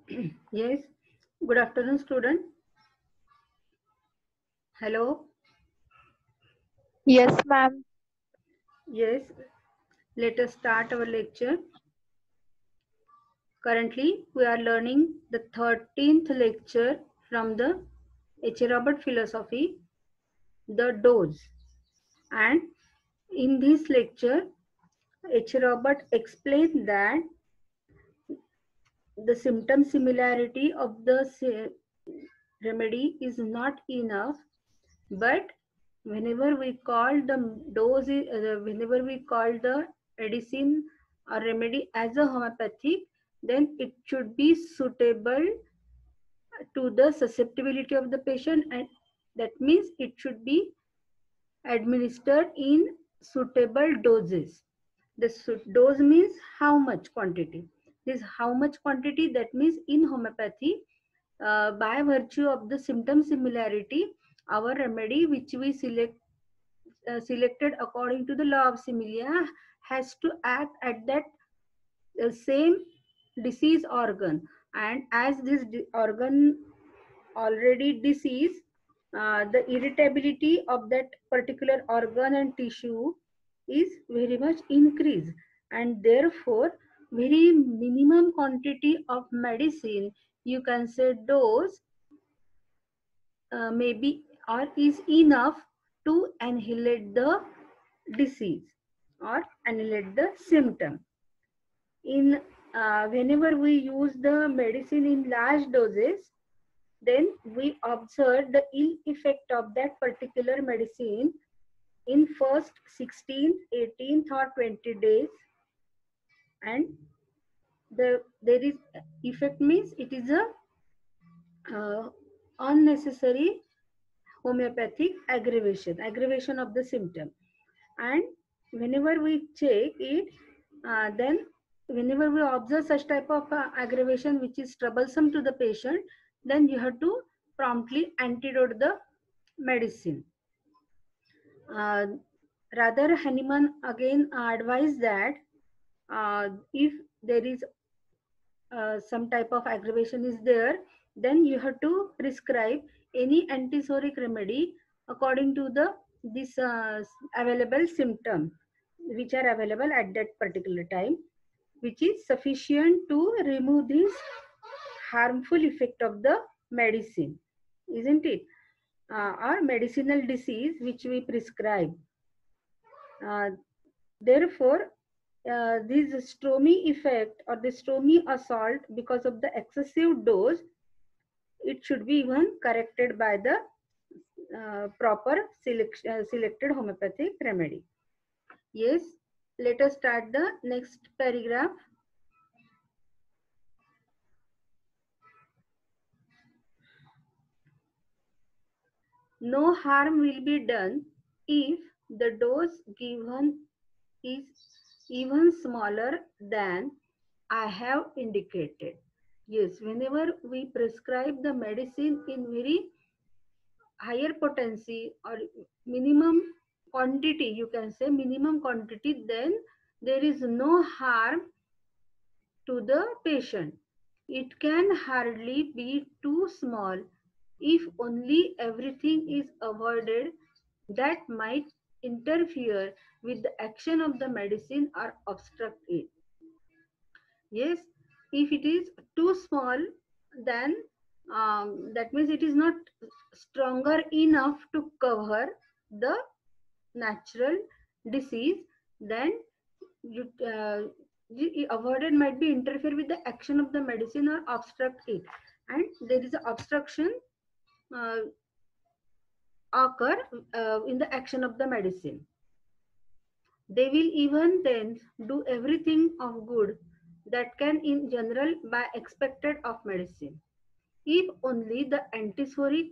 Yes. Good afternoon, student. Hello. Yes, ma'am. Yes. Let us start our lecture. Currently, we are learning the 13th lecture from the H. Robert philosophy, the dose. And in this lecture, H. Robert explained that the symptom similarity of the remedy is not enough, but whenever we call the dose, whenever we call the medicine or remedy as a homeopathic, then it should be suitable to the susceptibility of the patient, and that means it should be administered in suitable doses. The dose means how much quantity. This how much quantity, that means in homeopathy, by virtue of the symptom similarity, our remedy which we selected according to the law of similia has to act at that same disease organ, and as this organ already disease, the irritability of that particular organ and tissue is very much increased, and therefore very minimum quantity of medicine, you can say dose, maybe or is enough to annihilate the disease or annihilate the symptom. In whenever we use the medicine in large doses, then we observe the ill effect of that particular medicine in first 16th, 18th or 20 days, and there is effect means it is a uh, unnecessary homeopathic aggravation of the symptom. And whenever we check it, then whenever we observe such type of aggravation which is troublesome to the patient, then you have to promptly antidote the medicine. uh, Rather, Hahnemann again advised that if there is some type of aggravation is there, then you have to prescribe any antisoric remedy according to the this available symptom which are available at that particular time, which is sufficient to remove this harmful effect of the medicine, isn't it? Or medicinal disease which we prescribe. Therefore, this Stromy effect or the Stromy assault, because of the excessive dose, it should be even corrected by the proper selected homeopathic remedy. Yes, let us start the next paragraph. No harm will be done if the dose given is even smaller than I have indicated. Yes, whenever we prescribe the medicine in very higher potency or minimum quantity, you can say minimum quantity, then there is no harm to the patient. It can hardly be too small if only everything is avoided that might interfere with the action of the medicine or obstruct it. Yes, if it is too small, then that means it is not stronger enough to cover the natural disease, then you, the avoided might be interfere with the action of the medicine or obstruct it, and there is an obstruction uh, occur in the action of the medicine. They will even then do everything of good that can in general by expected of medicine. If only the antisphoric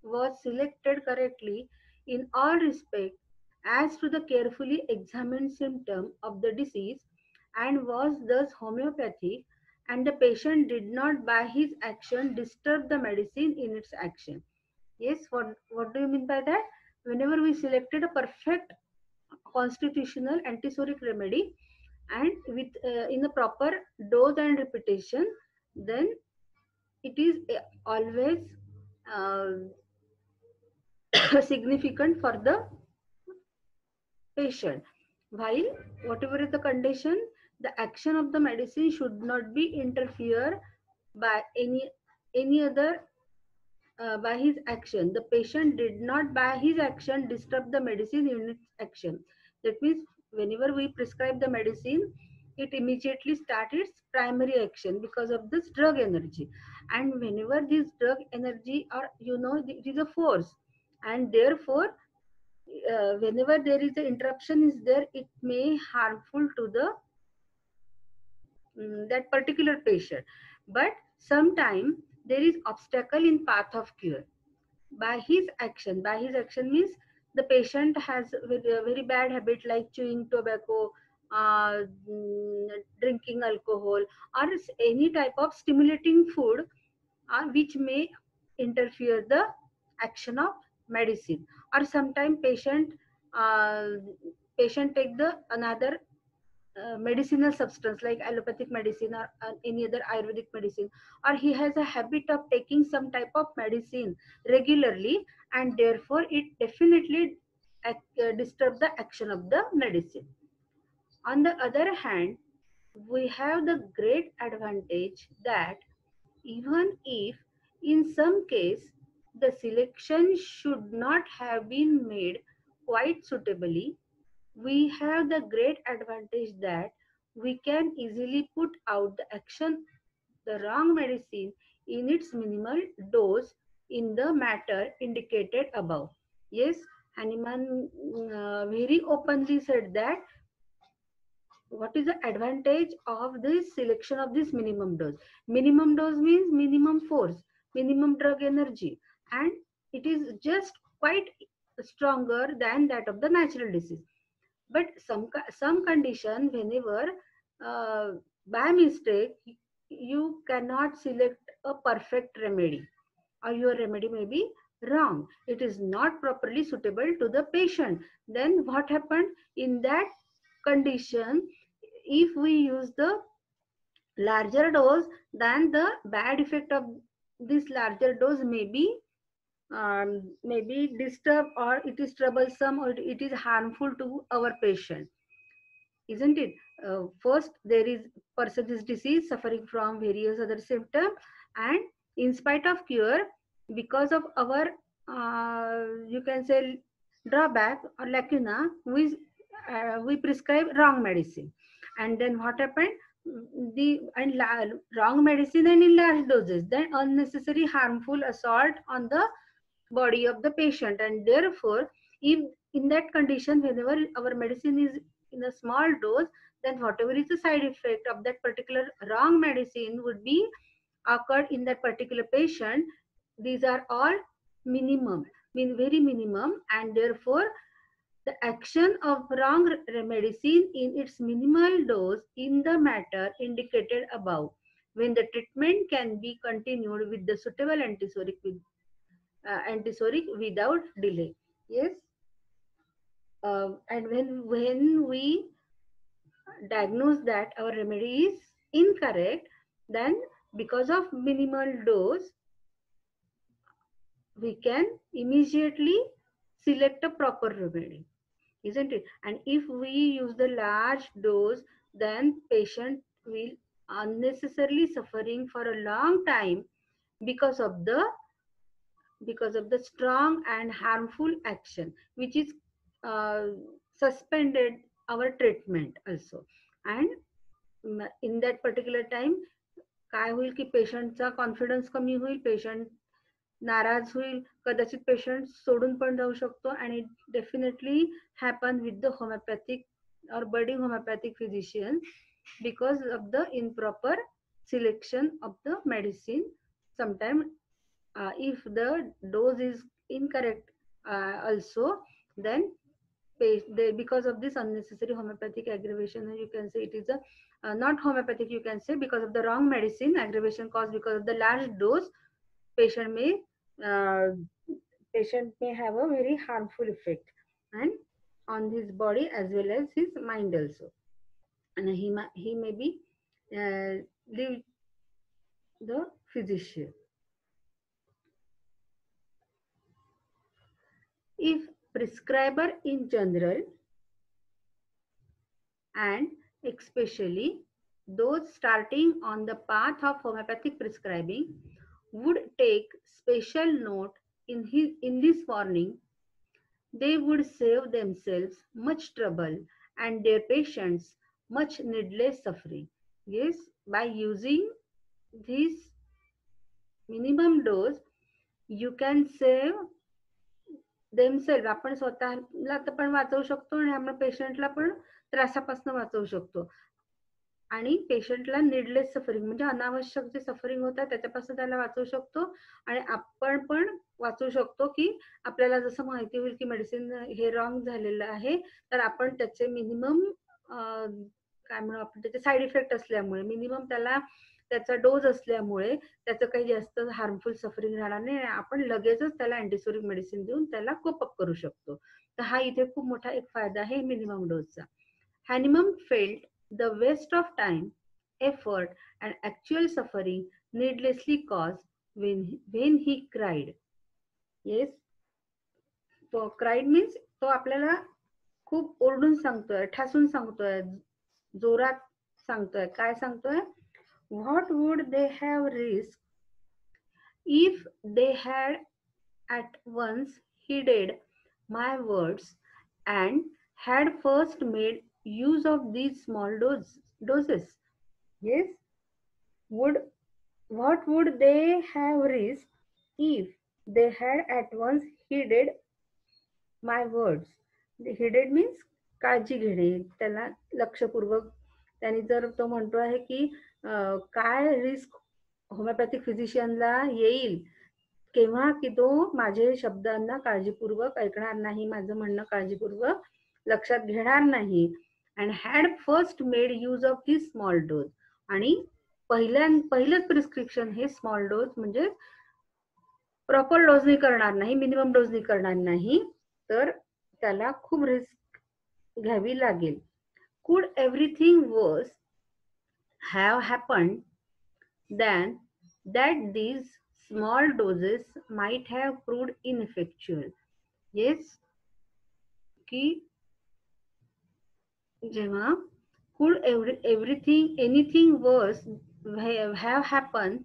was selected correctly in all respect as to the carefully examined symptom of the disease, and was thus homeopathic, and the patient did not by his action disturb the medicine in its action. Yes, what do you mean by that? Whenever we selected a perfect constitutional antisoric remedy and with in a proper dose and repetition, then it is always uh, significant for the patient. While whatever is the condition, the action of the medicine should not be interfered by any other by his action. The patient did not by his action disturb the medicine in its action. That means whenever we prescribe the medicine, it immediately starts its primary action because of this drug energy. And whenever this drug energy, or it is a force, and therefore whenever there is an interruption is there, it may harmful to the that particular patient. But sometime there is obstacle in path of cure by his action means the patient has a very bad habit like chewing tobacco, uh, drinking alcohol, or any type of stimulating food which may interfere the action of medicine. Or sometimes uh, patient take the another medicinal substance like allopathic medicine or any other ayurvedic medicine, or he has a habit of taking some type of medicine regularly, and therefore it definitely disturb the action of the medicine. On the other hand, we have the great advantage that even if in some case the selection should not have been made quite suitably, we have the great advantage that we can easily put out the action the wrong medicine in its minimal dose in the matter indicated above. Yes, Hanuman very openly said that what is the advantage of this selection of this minimum dose. Minimum dose means minimum force, minimum drug energy, and it is just quite stronger than that of the natural disease. But some condition, whenever uh, by mistake you cannot select a perfect remedy, or your remedy may be wrong, it is not properly suitable to the patient, then what happened in that condition? If we use the larger dose, then the bad effect of this larger dose may be disturbed, or it is troublesome, or it is harmful to our patient, isn't it? First, there is person is disease suffering from various other symptoms, and in spite of cure, because of our you can say drawback or lacuna, we prescribe wrong medicine, and then what happened? Wrong medicine and in large doses, then unnecessary harmful assault on the body of the patient, and therefore if in that condition whenever our medicine is in a small dose, then whatever is the side effect of that particular wrong medicine would be occurred in that particular patient. These are all minimum, mean very minimum, and therefore the action of wrong medicine in its minimal dose in the matter indicated above, when the treatment can be continued with the suitable antisoric without delay. Yes, and when we diagnose that our remedy is incorrect, then because of minimal dose, we can immediately select a proper remedy, isn't it? And if we use the large dose, then patient will unnecessarily suffering for a long time because of the strong and harmful action which is uh, suspended our treatment also. And in that particular time काय होईल की पेशंटचा confidence कमी होईल, patient नाराज होईल, कदाचित patient सोडून पण जाऊ शकतो, आणि definitely happen with the homeopathic or budding homeopathic physician because of the improper selection of the medicine. Sometimes if the dose is incorrect also, then because of this unnecessary homeopathic aggravation, you can say it is a not homeopathic, you can say because of the wrong medicine aggravation caused because of the large dose, patient may uh, patient may have a very harmful effect and on his body as well as his mind also, and he may be leave the physician. If prescriber in general and especially those starting on the path of homeopathic prescribing would take special note in this warning, they would save themselves much trouble and their patients much needless suffering. Yes, by using this minimum dose, you can save themselves. आपण स्वतःला पण वाचवू शकतो आणि आपण पेशंटला पण त्रासापासून वाचवू शकतो. आणि पेशंटला नीडलेस सफरिंग म्हणजे अनावश्यक जे सफरिंग होतात त्याच्यापासून त्याला वाचवू शकतो आणि आपण पण वाचू शकतो की आपल्याला जसं माहिती होईल की मेडिसिन हे रॉंग झालेलं आहे तर आपण त्याचे मिनिमम काय म्हणू आपण त्याचे साईड इफेक्ट असल्यामुळे मिनिमम त्याला त्याचा डोज असल्यामुळे त्याचं काही जास्त हार्मफुल सफरिंग राहणार नाही आणि आपण लगेचच त्याला अँटीसोरिक मेडिसिन देऊन त्याला कोप अप करू शकतो. तर हा इथे खूप मोठा एक फायदा आहे मिनिमम डोजचा. Hahnemann felt the waste of time, effort, and actual suffering needlessly caused when he cried. Yes, तो cried means तो आपल्याला खूप ओरडून सांगतोय, ठासून सांगतोय, जोरात सांगतोय. काय सांगतोय? What would they have risked if they had at once heeded my words and had first made use of these small doses? Yes, would what would they have risked if they had at once heeded my words? Heeded means काळजी घेणे, त्याला लक्षपूर्वक. त्यांनी जर तो म्हणतो आहे की काय रिस्क होमिओपॅथिक फिजिशियनला येईल केव्हा की तो माझे शब्दांना काळजीपूर्वक ऐकणार नाही, माझं म्हणणं काळजीपूर्वक लक्षात घेणार नाही. And had first made use of this small dose, आणि पहिलंच प्रिस्क्रिप्शन हे स्मॉल डोज म्हणजे प्रॉपर डोजनी करणार नाही, मिनिमम डोजनी करणार नाही, तर त्याला खूप रिस्क घ्यावी लागेल. Could everything worse have happened than that these small doses might have proved ineffectual. Yes, की जेव्हा could anything worse have happened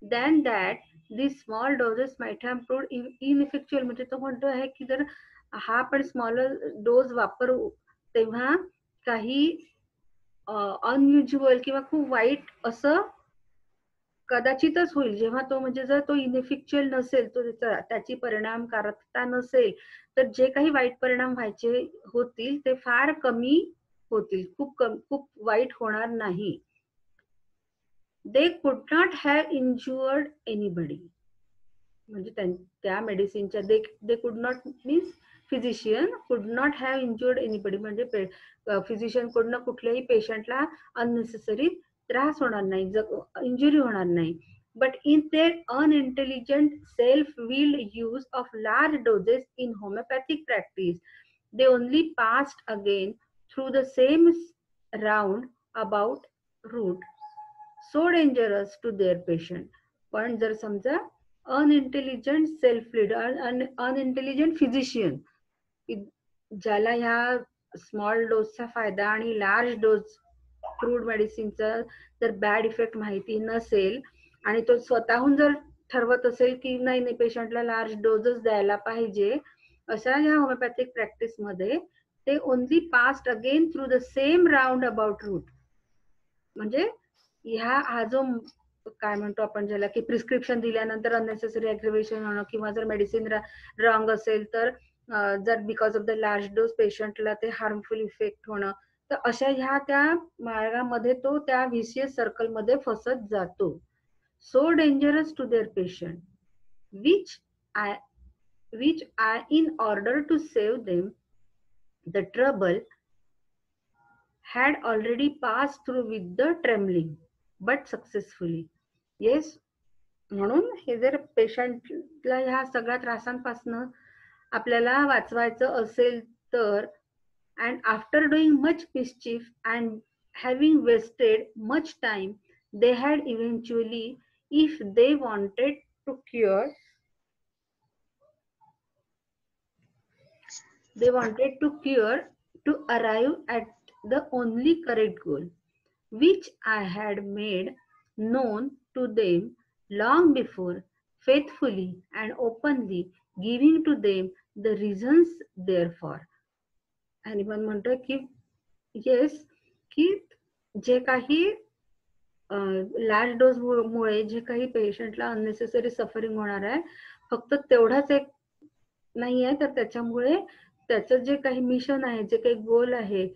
than that these small doses might have proved ineffectual. म्हणजे तो म्हणतो आहे की जर हा आपण स्मॉलर डोज वापरू तेव्हा काही अनयुज्युअल किंवा खूप वाईट असं कदाचितच होईल. जेव्हा तो म्हणजे जर तो इनइफेक्च्युअल नसेल, तो त्याची परिणामकारकता नसेल, तर जे काही वाईट परिणाम व्हायचे होतील ते फार कमी होतील, खूप वाईट होणार नाही. They could not have injured anybody. म्हणजे त्या मेडिसिनच्या they could not means physician could not have injured anybody, म्हणजे फिजिशियन कडनं कुठल्याही पेशंटला अननेसेसरी त्रास होणार नाही, इंजुरी होणार नाही. But in their unintelligent self-willed use of large doses in homeopathic practice, they only passed again through the same round about route, so dangerous to their patient. पण जर समजा अनइंटेलिजंट सेल्फ लीड, अनइंटेलिजंट फिजिशियन ज्याला ह्या small डोजचा फायदा आणि large dose crude मेडिसिनचा जर bad effect माहिती नसेल आणि तो स्वतःहून जर ठरवत असेल की नाही नाही पेशंटला लार्ज डोजेस द्यायला पाहिजे, अशा ह्या होमिओपॅथिक प्रॅक्टिस मध्ये ते only passed again through the same round about route. म्हणजे हा जो काय म्हणतो आपण ज्याला की प्रिस्क्रिप्शन दिल्यानंतर अननेसेसरी ऍग्रिवेशन होणं किंवा जर मेडिसिन रॉंग असेल तर जर because of the large dose पेशंटला ते हार्मफुल इफेक्ट होणं, तर अशा ह्या त्या मार्गामध्ये तो त्या व्हिशियस सर्कल मध्ये फसत जातो. So dangerous to their patient which I in order to save them the trouble had already passed through with the trembling but successfully. Yes, म्हणून हे जर पेशंटला ह्या सगळ्या त्रासांपासून आपल्याला वाचवायचं असेल तर, and after doing much mischief and having wasted much time, they had eventually, if they wanted to cure They wanted to cure, to arrive at the only correct goal, which I had made known to them long before, faithfully and openly, giving to them the reasons therefore. आणि पण म्हणतोय की yes, की जे काही large डोस मुळे जे काही पेशंटला unnecessary suffering होणार आहे, फक्त तेवढाच एक नाही आहे, तर त्याच्यामुळे त्याचं जे काही मिशन आहे, जे काही गोल आहे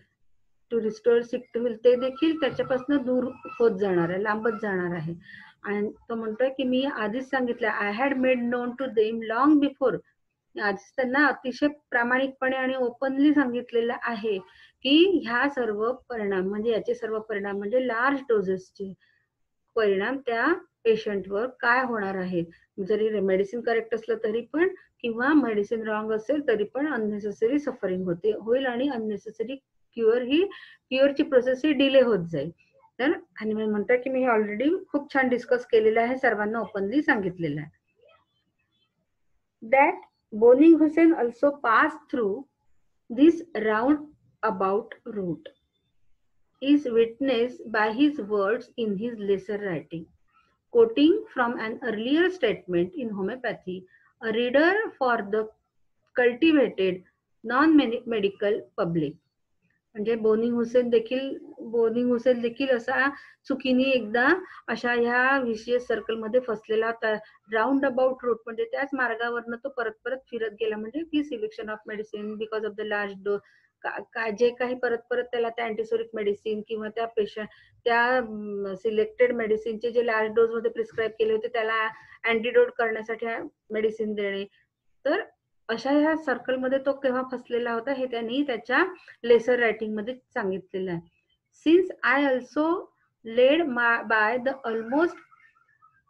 to restore sick to health, ते देखील त्याच्यापासून दूर होत जाणार आहे, लांबत जाणार आहे. आणि तो म्हणतोय की मी आधीच सांगितलं, I had made known to them long before, आधीच त्यांना अतिशय प्रामाणिकपणे आणि ओपनली सांगितलेलं आहे की ह्या सर्व परिणाम म्हणजे याचे सर्व परिणाम म्हणजे लार्ज डोसेसचे परिणाम त्या पेशंटवर काय होणार आहेत. जरी मेडिसिन करेक्ट असलं तरी पण, किंवा मेडिसिन रॉंग असेल तरी पण अननेसेसरी सफरिंग होईल आणि अननेसेसरी क्युअरची प्रोसेस ही डिले होत जाईल. तर आणि मी म्हणतात की मी हे ऑलरेडी खूप छान डिस्कस केलेलं आहे, सर्वांना ओपनली सांगितलेलं आहे. That Boenninghausen also passed through this roundabout route is witnessed by his words in his lesser writing. Quoting from an earlier statement in homeopathy, a reader for the cultivated non-medical public. म्हणजे boning Hussain देखील असा चुकीने एकदा अशा ह्या विशेष सर्कलमध्ये फसलेला होता. Round about route म्हणजे त्याच मार्गावरनं तो परत परत फिरत गेला, म्हणजे की selection of medicine because of the large dose, जे काही परत परत त्याला त्या अँटीसोरिक मेडिसिन किंवा त्या त्या सिलेक्टेड मेडिसिनचे जे लार्ज डोस मध्ये प्रिस्क्राईब केले होते त्याला अँटीडोट करण्यासाठी मेडिसिन देणे. तर अशा ह्या सर्कलमध्ये तो केव्हा फसलेला होता हे त्यांनी त्याच्या लेसर रायटिंग मध्ये सांगितलेलं आहे. Since I also led by the almost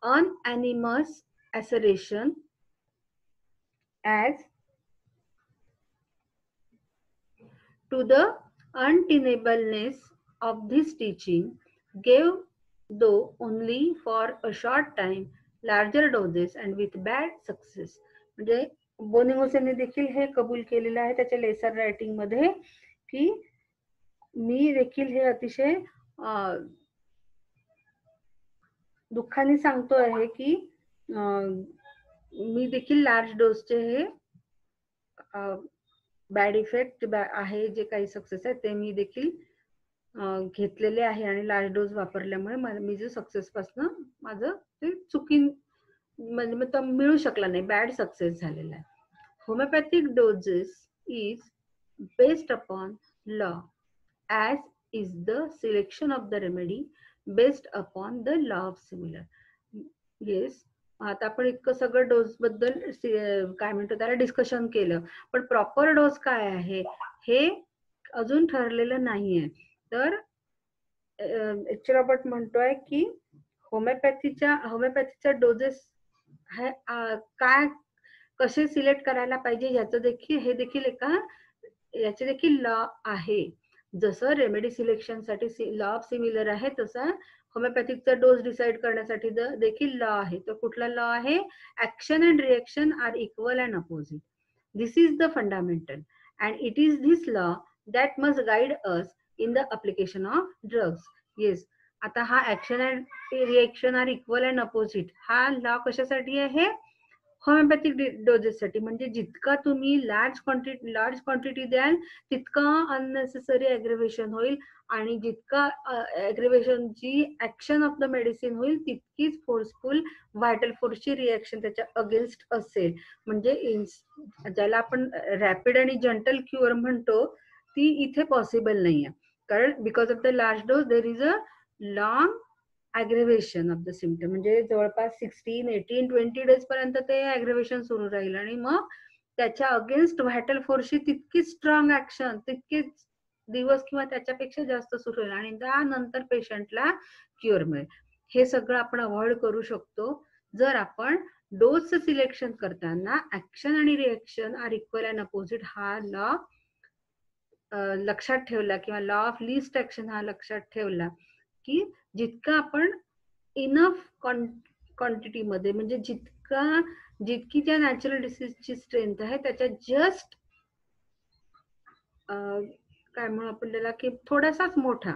unanimous assertion as to the untenableness of this teaching, gave though only for a short time larger doses and with bad success. म्हणजे boning हुसेनने देखील हे कबूल केलेलं आहे त्याच्या laser writing मध्ये की मी देखील हे अतिशय दुःखाने सांगतो आहे की मी देखील लार्ज डोसचे हे बॅड इफेक्ट आहे, जे काही सक्सेस आहे ते मी देखील घेतलेले आहे आणि लार्ज डोस वापरल्यामुळे मी जे सक्सेस पासून माझं ते म्हणजे मिळू शकला नाही, बॅड सक्सेस झालेला आहे. Homeopathic doses is based upon law as is the selection of the remedy based upon the law of similar. Yes, आता आपण इतकं सगळं डोस बद्दल काय म्हणतो त्याला डिस्कशन केलं, पण प्रॉपर डोस काय आहे हे अजून ठरलेलं नाहीये. तर एच रॉबर्ट म्हणतोय की होमिओपॅथीच्या डोजेस काय कसे सिलेक्ट करायला पाहिजे याचे देखील लॉ आहे. जसं रेमेडी सिलेक्शन साठी लॉ ऑफ सिमिलर आहे, तसा होमिओपॅथिकचा डोस डिसाइड करण्यासाठी देखील लॉ आहे. तर कुठला लॉ आहे? Action and reaction are equal and opposite. This is the fundamental and it is this law that must guide us in the application of drugs. Yes, आता हा action and reaction are equal and opposite हा law कशासाठी आहे? Homoeopathic डोजेससाठी. म्हणजे जितका तुम्ही large quantity द्याल तितकं अननेसेसरी ऍग्रेव्हेशन होईल, आणि जितका ऍग्रेव्हेशनची ऍक्शन ऑफ द मेडिसिन होईल तितकीच फोर्सफुल व्हायटल फोर्सची रिएक्शन त्याच्या अगेन्स्ट असेल. म्हणजे ज्याला आपण रॅपिड आणि जंटल क्युअर म्हणतो ती इथे पॉसिबल नाहीये, कारण because of the large dose there is a long aggravation of the symptom. म्हणजे जवळपास 16, 18, 20 डेज पर्यंत ते ऍग्रेव्हेशन सुरू राहील, आणि मग त्याच्या अगेन्स्ट व्हायटल फोर्सची तितकीच स्ट्रॉंग ऍक्शन तितकेच दिवस किंवा त्याच्यापेक्षा जास्त सुरू होईल, आणि त्यानंतर पेशंटला क्युअर मिळेल. हे सगळं आपण अवॉइड करू शकतो जर आपण डोस सिलेक्शन करताना ऍक्शन आणि reaction are equal and opposite हा लॉ लक्षात ठेवला, किंवा लॉ ऑफ लिस्ट ऍक्शन हा लक्षात ठेवला, की जितका आपण इनफ क्वांटिटी मध्ये, म्हणजे जितकी त्या नॅचरल डिसीजची स्ट्रेंथ आहे त्याच्या जस्ट काय म्हणू आपण त्याला, की थोडासाच मोठा,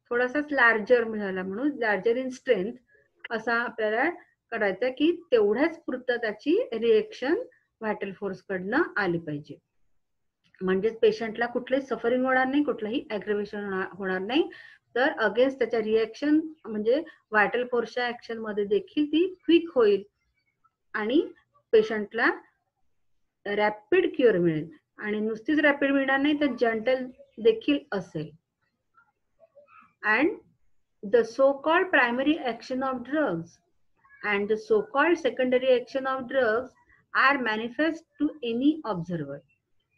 थोडासाच लार्जर मिळाला, म्हणून लार्जर इन स्ट्रेंथ असा आपल्याला करायचा, की तेवढ्याच पुरतं त्याची रिएक्शन व्हायटल फोर्स कडनं आली पाहिजे. म्हणजेच पेशंटला कुठलंही सफरिंग होणार नाही, कुठलंही ऍग्रेवेशन होणार नाही, तर अगेन्स्ट त्याच्या रिएक्शन म्हणजे व्हायटल फोर्सच्या ऍक्शन मध्ये देखील ती क्विक होईल आणि पेशंटला रॅपिड क्युअर मिळेल. आणि नुसतीच रॅपिड मिळणार नाही तर जंटल देखील असेल. And the so called primary action of drugs and the so-called secondary action of drugs are manifest to any observer.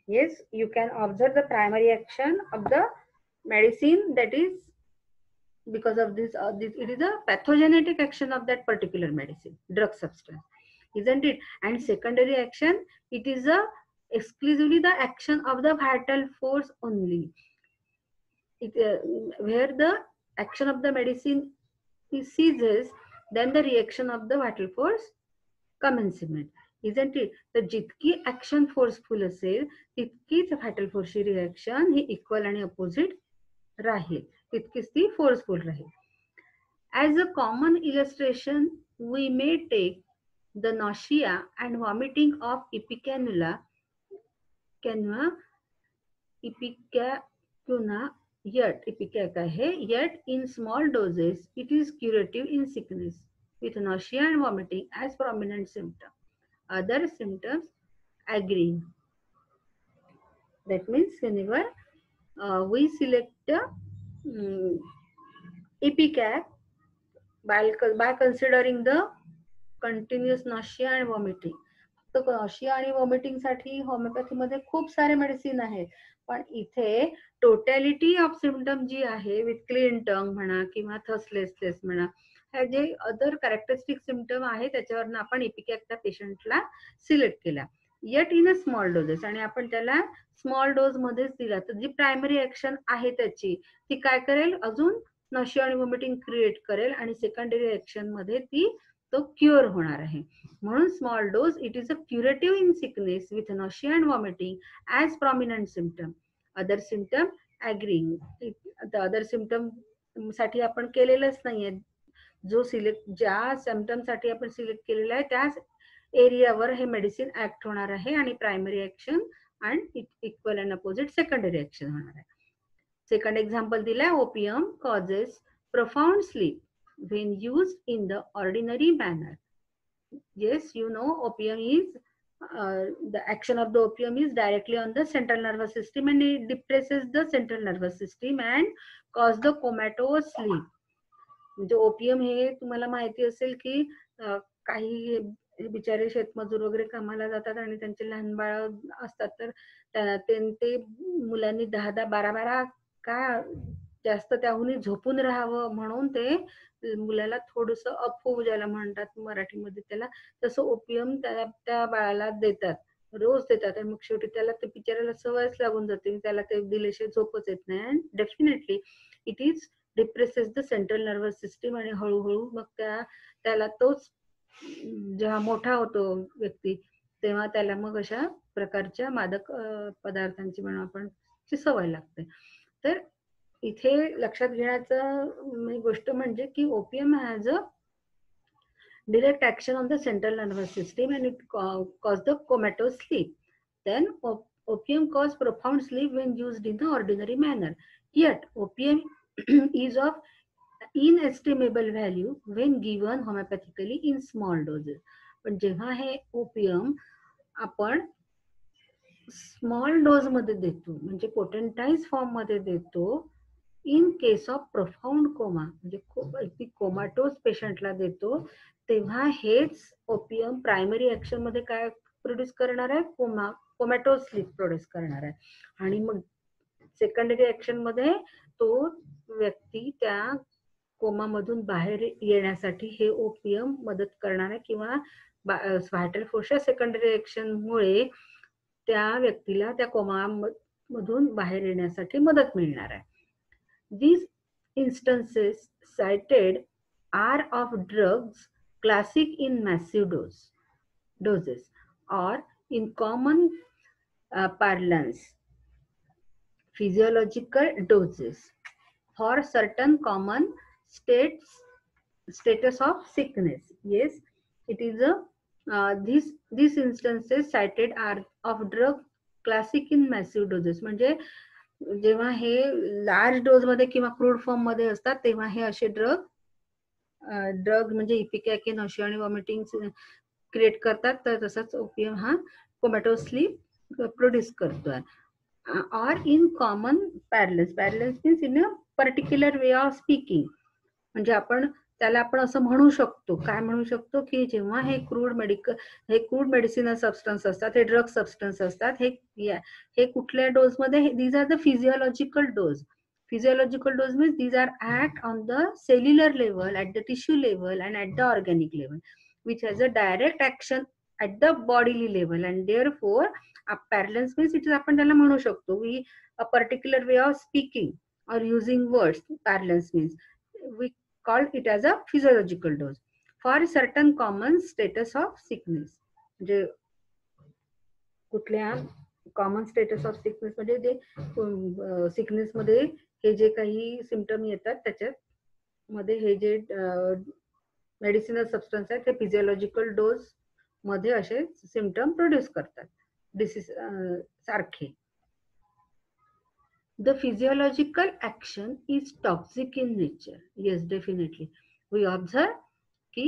Yes, you can observe the primary action of the medicine, that is because of this, it is a pathogenetic action of that particular medicine, drug substance, isn't it? And secondary action, it is a exclusively the action of the vital force only. Where the action of the medicine ceases, then the reaction of the vital force commencement, isn't it? तर जितकी action forceful असेल तितकीच vital फोर्सची reaction ही equal आणि opposite राहील, तितकीच ती फोर्सफुल राहील. As a common illustration we may take the nausea and vomiting of ipecacuanha ipecacuanha yet ipecac आहे, yet in small doses it is curative in sickness with nausea and vomiting as prominent symptom, other symptoms agreeing. That means whenever we select ipecac by considering the continuous nausea and vomiting. तर nausea आणि vomiting साठी homoeopathy मध्ये खूप सारे medicine आहेत, पण इथे totality of symptom जी आहे, विथ क्लीन टंग म्हणा किंवा थर्स्टलेसनेस म्हणा, हे जे अदर कॅरेक्टरिस्टिक सिम्पटम आहे त्याच्यावरनं आपण इपिकॅक त्या पेशंटला सिलेक्ट केला, yet in a small doses, आणि आपण त्याला स्मॉल डोज मध्येच दिला. तर जी प्रायमरी ऍक्शन आहे त्याची ती काय करेल, अजून नशिया आणि वॉमिटिंग क्रिएट करेल आणि सेकंडरी ऍक्शन मध्ये ती तो क्युअर होणार आहे. म्हणून small dose it is a curative in sickness with nausea and vomiting as prominent symptom, other symptom agreeing. Other symptom साठी आपण केलेलंच नाहीये, जो सिलेक्ट ज्या सिम्पटम साठी आपण सिलेक्ट केलेला आहे त्याच एरियावर हे मेडिसिन ऍक्ट होणार आहे आणि प्रायमरी ऍक्शन आणि equal and opposite secondary action होणार आहे. सेकंड एक्झाम्पल दिलाय, opium causes profound sleep when used in the ordinary manner. Yes, you know, opium is the action of the opium is directly on the central nervous system and it depresses the central nervous system and cause the comatose sleep. म्हणजे opium हे तुम्हाला माहिती असेल की काही बिचारे शेतमजूर वगैरे कामाला जातात आणि त्यांचे लहान बाळ असतात, तर ते मुलांनी 10-12 का जास्त त्याहून झोपून राहावं म्हणून ते मुलाला थोडस अफू ज्याला म्हणतात मराठीमध्ये त्याला, तसं ओपियम त्या बाळाला देतात, रोज देतात, आणि मग शेवटी त्याला ते बिचाऱ्याला सवयच लागून जाते, त्याला ते दिल्याशिवाय झोपच येत नाही. And definitely it is depresses the central nervous system आणि हळूहळू मग त्याला तोच जेव्हा मोठा होतो व्यक्ती तेव्हा त्याला मग अशा प्रकारच्या मादक पदार्थांची म्हणून आपण सवय लागते. तर इथे लक्षात घेण्याचं गोष्ट म्हणजे की opium has a direct action on the central nervous system and it cause the comatose sleep. Then opium cause profound sleep when used in the ordinary manner. Yet opium is of inestimable value when given homeopathically in small doses. पण जेव्हा हे opium आपण small dose मध्ये देतो म्हणजे potentize form मध्ये देतो, in case of profound coma म्हणजे कोमाटोज पेशंटला देतो, तेव्हा हेच ओपियम प्रायमरी ऍक्शन मध्ये काय प्रोड्यूस करणार आहे, कोमॅटोज स्लीप प्रोड्यूस करणार आहे. आणि मग सेकंडरी ऍक्शन मध्ये तो व्यक्ती त्या कोमामधून बाहेर येण्यासाठी हे ओपियम मदत करणार आहे, किंवा व्हायटल फोर्सच्या सेकंडरी ऍक्शन मुळे त्या व्यक्तीला त्या कोमामधून बाहेर येण्यासाठी मदत मिळणार आहे. These instances cited are of drugs classic in massive doses or in common parlance physiological doses for certain common status of sickness. Yes, it is a these instances cited are of drug classic in massive doses. म्हणजे जेव्हा हे large dose मध्ये किंवा crude form मध्ये असतात तेव्हा हे असे drug म्हणजे इपिकॅक nausea आणि वॉमिटिंग क्रिएट करतात. तर तसाच ओपियम हा कोमॅटोस्लीप प्रोड्यूस करतोय. Or in common parlance. Parlance means in a particular way of speaking. म्हणजे आपण त्याला आपण असं म्हणू शकतो. काय म्हणू शकतो की जेव्हा हे क्रूड मेडिसिनल सबस्टन्स असतात, हे ड्रग सबस्टन्स असतात, हे कुठल्या डोज मध्ये, these are the physiological dose. Physiological dose means these are act on the cellular level, at the tissue level and at the organic level, which has a direct action at the bodily level, and therefore parlance means it is आपण त्याला म्हणू शकतो we a particular way of speaking or using words. Parlance means we call it as a physiological dose for certain common status of sickness. म्हणजे कुठल्या common status of sickness म्हणजे जे sickness मध्ये हे जे काही symptom येतात त्याच्यात मध्ये हे जे मेडिसिनल सबस्टन्स आहेत ते फिजिओलॉजिकल डोज मध्ये असे सिम्पटम प्रोड्यूस करतात डिसीज सारखे. The physiological action is toxic in nature. Yes, definitely. We observe की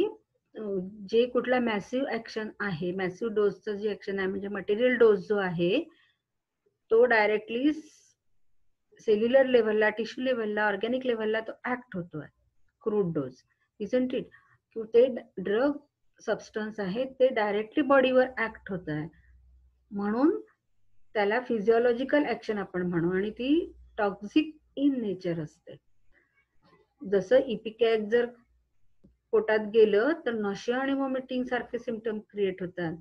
जे कुठला मॅसिव्ह ऍक्शन आहे, मॅसिव्ह डोजचं जे ऍक्शन आहे म्हणजे मटेरियल डोस जो आहे तो डायरेक्टली सेल्युलर लेवलला, टिश्यू लेवलला, ऑर्गॅनिक लेवलला तो ऍक्ट होतोय. Crude dose isn't it. ते ड्रग सबस्टन्स आहे ते डायरेक्टली बॉडीवर ऍक्ट होत आहे म्हणून त्याला फिजिओलॉजिकल ऍक्शन आपण म्हणू आणि ती टॉक्सिक इन नेचर असते. जसं इपिकॅक जर पोटात गेलं तर नशिया आणि वॉमिटिंग सारखे सिम्पटम क्रिएट होतात.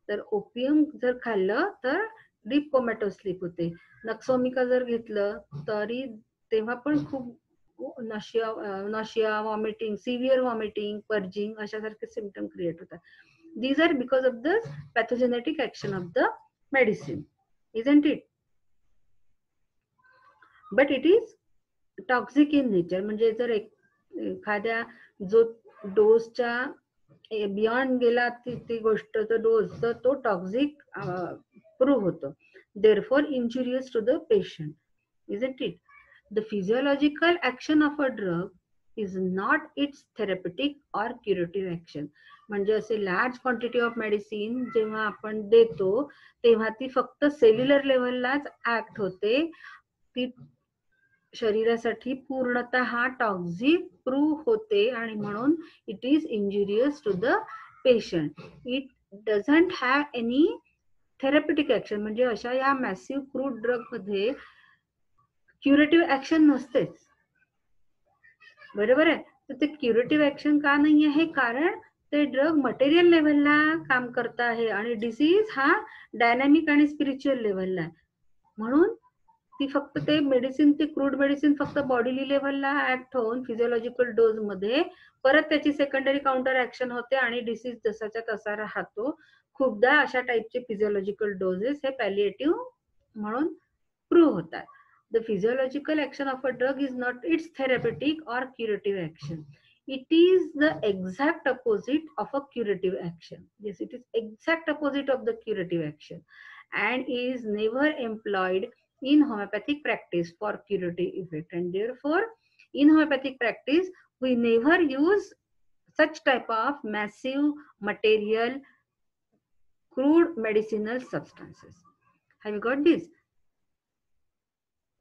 तर ओपियम जर खाल्लं तर डीप कोमॅटोस्लीप होते. नक्सोमिका जर घेतलं तरी तेव्हा पण खूप nausea vomiting, severe vomiting, purging अशासारखे सिम्पटम क्रिएट होतात. These are because of the pathogenetic action of the medicine, isn't it? But it is toxic in nature. म्हणजे जर एखाद्या जो डोसच्या बियॉन्ड गेला ती गोष्ट तो डोस तर तो टॉक्सिक प्रूव्ह होतो. therefore injurious to the patient, isn't it? The physiological action of a drug is not its therapeutic or curative action. म्हणजे असे लार्ज क्वांटिटी ऑफ मेडिसिन जेव्हा आपण देतो तेव्हा ती फक्त सेल्युलर लेवललाच ऍक्ट होते. ती शरीरासाठी पूर्णतः टॉक्सिक प्रूव्ह होते आणि म्हणून it is injurious to the patient. It doesn't have any therapeutic action. म्हणजे अशा या मॅसिव्ह क्रूड ड्रग मध्ये क्युरेटिव्ह ऍक्शन नसतेच. बरोबर आहे. तर ते क्युरेटिव्ह ऍक्शन का नाही आहे? कारण ते ड्रग मटेरियल लेवलला काम करत आहे आणि डिसीज हा डायनॅमिक आणि स्पिरिच्युअल लेवलला आहे. म्हणून ती फक्त ते मेडिसिन, ते क्रूड मेडिसिन फक्त बॉडी लेवलला ऍक्ट होऊन फिजिओलॉजिकल डोज मध्ये परत त्याची सेकंडरी काउंटर ऍक्शन होते आणि डिसीज जसाच्या तसा राहतो. खूपदा अशा टाईपचे फिजिओलॉजिकल डोजेस हे पॅलिएटिव्ह म्हणून प्रूव्ह होतात. The physiological action of a drug is not its therapeutic or curative action. It is the exact opposite of a curative action. Yes, it is exact opposite of the curative action and is never employed in homeopathic practice for curative effect. And therefore, in homeopathic practice, we never use such type of massive material crude medicinal substances. Have you got this?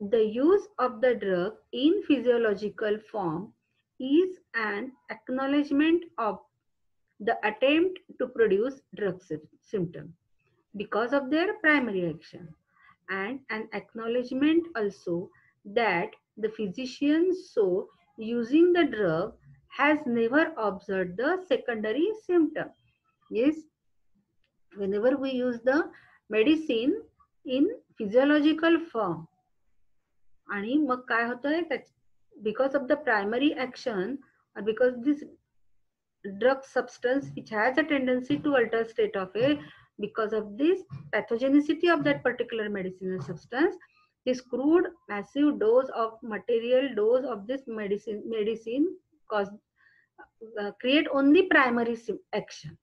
The use of the drug in physiological form is an acknowledgement of the attempt to produce drug symptom because of their primary action, and an acknowledgement also that the physician so using the drug has never observed the secondary symptom. Yes, whenever we use the medicine in physiological form आणि मग काय होतंय, because of the primary action or because this drug substance which has a tendency to alter state of it, because of this pathogenicity of that particular medicinal substance, This crude massive dose of this medicine cause create only primary action.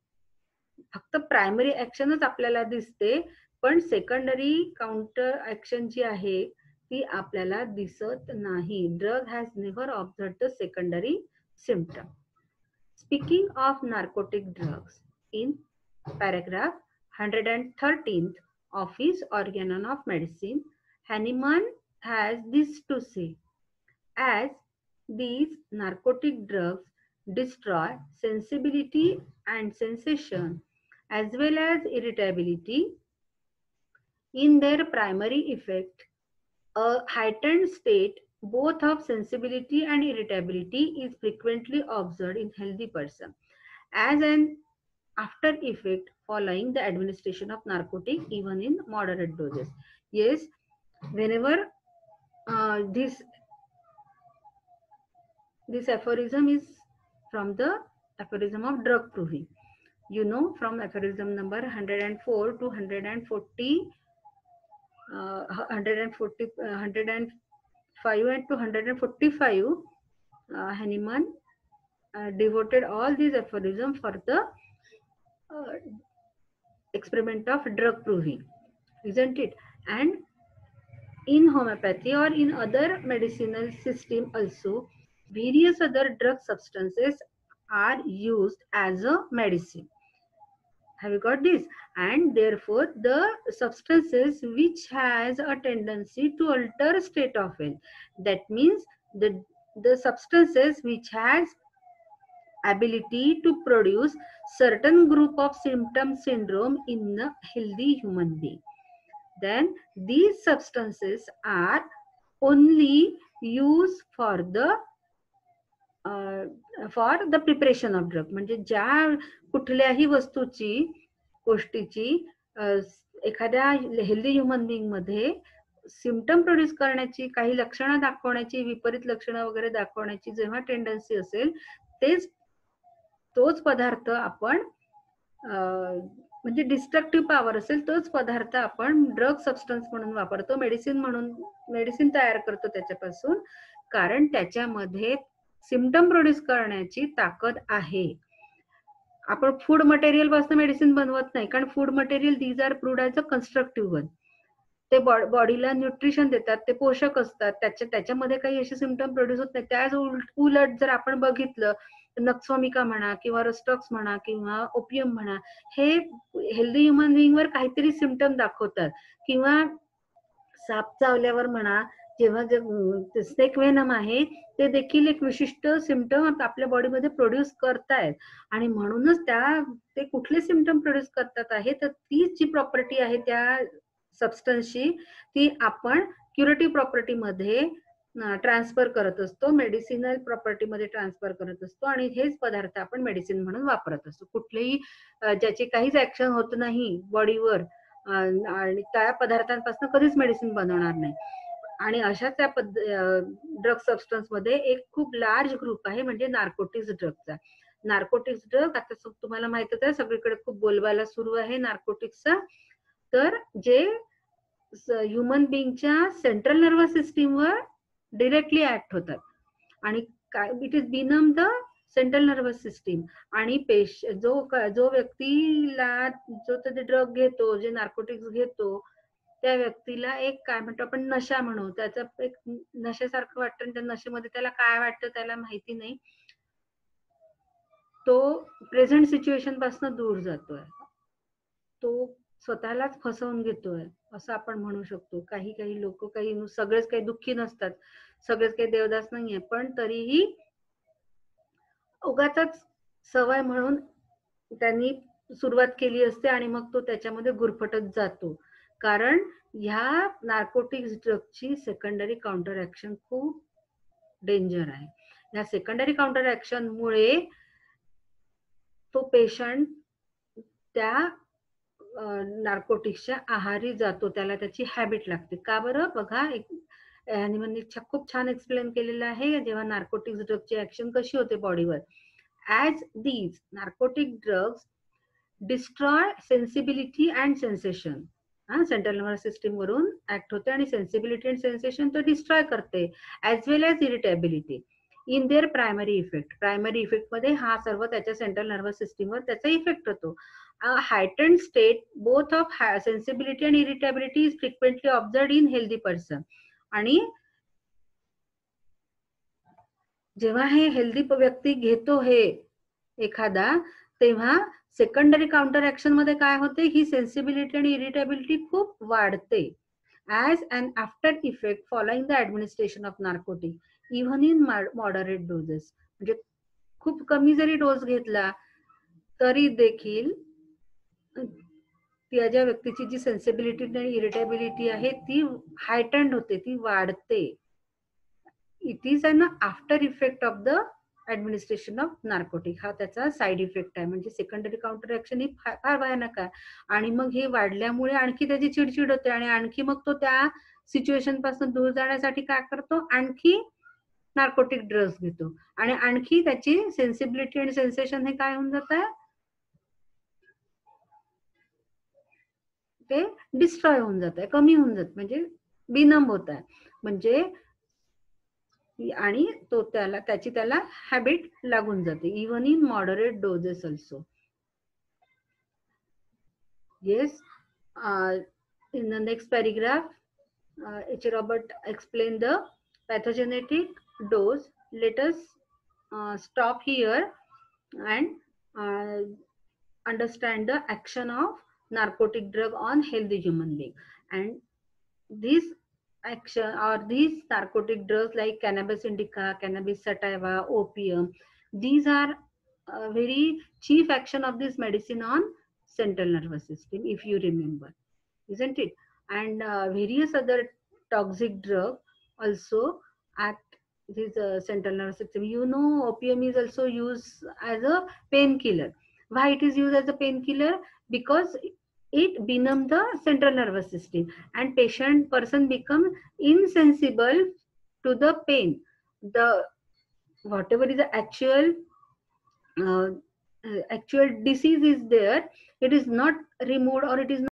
फक्त primary ऍक्शनच आपल्याला दिसते, पण secondary counter action जी आहे ती आपल्याला दिसत नाही. Drug has never observe the secondary symptom. Speaking of narcotic drugs, in paragraph 113th of his Organon of Medicine, Hahnemann has this to say: as these narcotic drugs destroy sensibility and sensation as well as irritability, in their primary effect, a heightened state both of sensibility and irritability is frequently observed in healthy person as an after effect following the administration of narcotic, even in moderate doses. Yes, whenever this aphorism is from the aphorism of drug proving. You know, from aphorism number 104 to 140, 105 and to 145, Hahnemann devoted all these aphorisms for the experiment of drug proving, isn't it? And in homeopathy or in other medicinal system also, various other drug substances are used as a medicine. Have you got this? And therefore the substances which has a tendency to alter state of health, that means the substances which has ability to produce certain group of symptom syndrome in a healthy human being, then these substances are only used for the preparation of drug. म्हणजे ज्या कुठल्याही गोष्टीची एखाद्या healthy human being मध्ये symptom produce करण्याची, काही लक्षणं दाखवण्याची, विपरीत लक्षणं वगैरे दाखवण्याची जेव्हा टेंडन्सी असेल, तोच पदार्थ आपण म्हणजे डिस्ट्रक्टिव्ह पॉवर असेल तोच पदार्थ आपण ड्रग सबस्टन्स म्हणून वापरतो, मेडिसिन तयार करतो त्याच्यापासून, कारण त्याच्यामध्ये सिम्पटम प्रोड्यूस करण्याची ताकद आहे. आपण फूड मटेरियल पासून मेडिसिन बनवत नाही, कारण food material these are proved as a constructive one. ते बॉडीला न्यूट्रिशन देतात, ते पोषक असतात, त्याच्यामध्ये काही असे सिम्पटम प्रोड्यूस होत नाही. त्याच उलट जर आपण बघितलं, नक्सोमिका म्हणा किंवा रस्टॉक्स म्हणा किंवा ओपियम म्हणा, हे हेल्दी ह्युमन बिंग वर काहीतरी सिम्पटम दाखवतात. किंवा साप चावल्यावर म्हणा, जेव्हा स्नेक वेनम आहे ते देखील एक विशिष्ट सिम्पटम आपल्या बॉडीमध्ये प्रोड्यूस करतायत. आणि म्हणूनच ते कुठले सिम्पटम प्रोड्यूस करतात आहे, तर ती जी प्रॉपर्टी आहे त्या सबस्टन्सची, ती आपण क्युरेटिव्ह प्रॉपर्टीमध्ये ट्रान्सफर करत असतो, मेडिसिनल प्रॉपर्टीमध्ये ट्रान्सफर करत असतो, आणि हेच पदार्थ आपण मेडिसिन म्हणून वापरत असतो. कुठलेही ज्याचे काहीच ऍक्शन होत नाही बॉडीवर आणि त्या पदार्थांपासून कधीच मेडिसिन बनवणार नाही. आणि अशाच त्या ड्रग सबस्टन्स मध्ये एक खूप लार्ज ग्रुप आहे, म्हणजे नार्कोटिक्स ड्रगचा. नार्कोटिक्स ड्रग आता तुम्हाला माहितच आहे, सगळीकडे खूप बोलबाला सुरू आहे नार्कोटिक्सचा. तर जे ह्युमन बिंगच्या सेंट्रल नर्वस सिस्टीमवर डिरेक्टली ऍक्ट होतात आणि it is benumb the central nervous system. आणि जो व्यक्तीला जो ते ड्रग घेतो, जे नार्कोटिक्स घेतो, त्या व्यक्तीला एक काय म्हणतो आपण नशा म्हणू, त्याचा एक नशेसारखं वाटतं, त्या नशेमध्ये त्याला काय वाटतं त्याला माहिती नाही, तो प्रेझेंट सिच्युएशन पासून दूर जातोय, तो स्वतःलाच फसवून घेतोय असं आपण म्हणू शकतो. काही लोक सगळेच काही दुःखी नसतात, सगळेच काही देवदास नाहीये, पण तरीही उगाचच सवय म्हणून त्यांनी सुरुवात केली असते आणि मग तो त्याच्यामध्ये गुरफटत जातो. कारण ह्या नार्कोटिक्स ड्रगची सेकंडरी काउंटर ऍक्शन खूप डेंजर आहे. या सेकंडरी काउंटर ऍक्शन मुळे तो पेशंट त्या नार्कोटिक्सच्या आहारी जातो, त्याला त्याची हॅबिट लागते. का बरं? बघा, हॅनीमनने खूप छान एक्सप्लेन केलेलं आहे जेव्हा नार्कोटिक्स ड्रगची ऍक्शन कशी होते बॉडीवर. As these narcotic drugs destroy sensibility and sensation, central nervous system वरून ऍक्ट होते आणि सेन्सिबिलिटी अँड सेन्सेशन तो डिस्ट्रॉय करते, as well as irritability in their primary effect. Primary effect मध्ये हा सर्व त्याच्या सेंट्रल नर्वस सिस्टीमवर त्याचा इफेक्ट होतो. heightened state both of sensibility and irritability is frequently observed in healthy person. आणि जेव्हा हे हेल्दी व्यक्ती घेतो हे एखादा, तेव्हा सेकंडरी काउंटर ऍक्शन मध्ये काय होते, ही सेन्सिबिलिटी आणि इरिटेबिलिटी खूप वाढते. As and after effect following the administration of narcotic even in moderate doses. म्हणजे खूप कमी जरी डोस घेतला तरी देखील त्या व्यक्तीची जी सेन्सिबिलिटी आणि इरिटेबिलिटी आहे ती हायटंड होते, ती वाढते. It is an after effect of the administration of narcotic. हा त्याचा साईड इफेक्ट आहे. म्हणजे सेकंडरी काउंटर ऍक्शन ही फार भयानक आहे. आणि मग हे वाढल्यामुळे आणखी त्याची चिडचिड होते आणि आणखी मग तो त्या सिच्युएशन पासून दूर जाण्यासाठी काय करतो, आणखी नार्कोटिक ड्रग्स घेतो आणि आणखी त्याची सेन्सिबिलिटी आणि सेन्सेशन हे काय होऊन जात आहे, ते डिस्ट्रॉय होऊन जात आहे, कमी होऊन जात, म्हणजे बिनम होत आहे. म्हणजे आणि तो त्याची त्याला हॅबिट लागून जाते, even in moderate doses also. Yes. In the next paragraph, H. Robert explained the pathogenetic dose. Let us stop here and understand the action of narcotic drug on healthy human being. And this action or these narcotic drugs like cannabis indica, cannabis sativa, opium, these are very chief action of this medicine on central nervous system, if you remember, isn't it? And various other toxic drug also act this central nervous system. You know, opium is also used as a painkiller. Why it is used as a painkiller? Because it benumb the central nervous system and person become insensible to the pain. The whatever is the actual disease is there, it is not removed or it is